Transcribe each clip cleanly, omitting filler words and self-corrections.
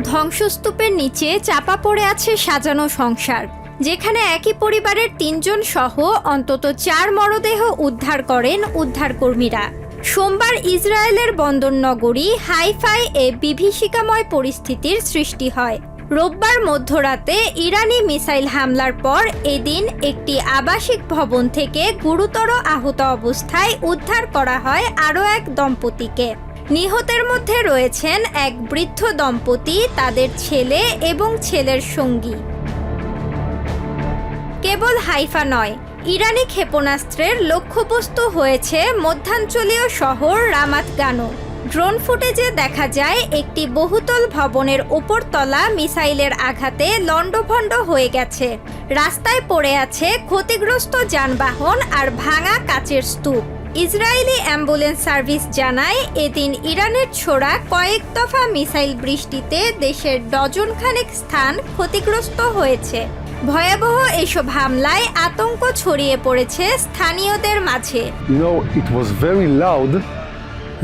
ধ্বংসস্তূপের নিচে চাপা পড়ে আছে সাজানো সংসার, যেখানে একই পরিবারের ৩ জন সহ অন্তত ৪ মরদেহ উদ্ধার করেন উদ্ধারকর্মীরা। সোমবার ইসরায়েলের বন্দরনগরী হাইফায় এ বিভীষিকাময় পরিস্থিতির সৃষ্টি হয়। রোববার মধ্যরাতে ইরানি মিসাইল হামলার পর এদিন একটি আবাসিক ভবন থেকে গুরুতর আহত অবস্থায় উদ্ধার করা হয় আরও এক দম্পতিকে। নিহতের মধ্যে রয়েছেন এক বৃদ্ধ দম্পতি, তাদের ছেলে এবং ছেলের সঙ্গী। কেবল হাইফা নয়, ইরানি ক্ষেপণাস্ত্রের লক্ষ্যবস্তু হয়েছে মধ্যাঞ্চলীয় শহর রামাত গানও। ড্রোন ফুটেজে দেখা যায় একটি বহুতল ভবনের ওপরতলা মিসাইলের আঘাতে লণ্ডভণ্ড হয়ে গেছে। রাস্তায় পড়ে আছে ক্ষতিগ্রস্ত যানবাহন আর ভাঙা কাচের স্তূপ। ইসরায়েলি অ্যাম্বুলেন্স সার্ভিস জানায়, এদিন ইরানের ছোড়া কয়েক দফা মিসাইল বৃষ্টিতে দেশের ডজনখানেক স্থান ক্ষতিগ্রস্ত হয়েছে। ভয়াবহ এসব হামলায় আতঙ্ক ছড়িয়ে পড়েছে স্থানীয়দের মাঝে। It was very loud.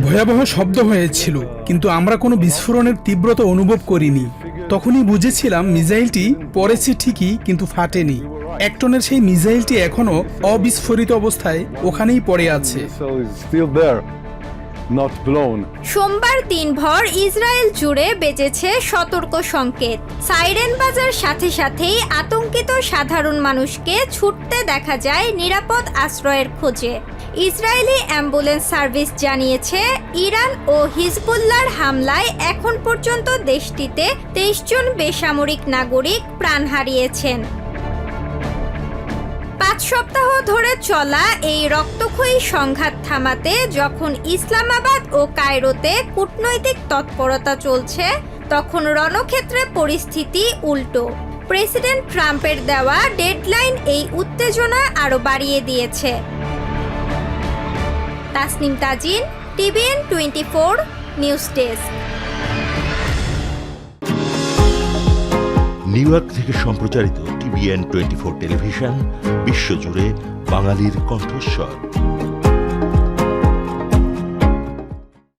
ভয়াবহ শব্দ হয়েছিল, কিন্তু আমরা কোনো বিস্ফোরণের তীব্রতা অনুভব করিনি। তখনই বুঝেছিলাম মিসাইলটি পড়েছে ঠিকই, কিন্তু ফাটেনি। 1 টনের সেই মিসাইলটি এখনো অবিস্ফোরিত অবস্থায় ওখানেই পড়ে আছে। So it's still there, not blown. সোমবার দিনভর ইসরায়েল জুড়ে বেজেছে সতর্ক সংকেত। সাইরেন বাজার সাথে সাথেই আতঙ্কিত সাধারণ মানুষকে ছুটতে দেখা যায় নিরাপদ আশ্রয়ের খোঁজে। ইসরায়েলি অ্যাম্বুলেন্স সার্ভিস জানিয়েছে, ইরান ও হিজবুল্লাহর হামলায় এখন পর্যন্ত দেশটিতে 23 জন বেসামরিক নাগরিক প্রাণ হারিয়েছেন। 5 সপ্তাহ ধরে চলা এই রক্তক্ষয়ী সংঘাত থামাতে যখন ইসলামাবাদ ও কায়রোতে কূটনৈতিক তৎপরতা চলছে, তখন রণক্ষেত্রে পরিস্থিতি উল্টো। প্রেসিডেন্ট ট্রাম্পের দেওয়া ডেডলাইন এই উত্তেজনা আরও বাড়িয়ে দিয়েছে। Tasnim Tajin, TVN 24 news desk. New York থেকে সম্প্রচারিত টিভিএন 24 টেলিভিশন বিশ্বজুড়ে বাঙালির কণ্ঠস্বর।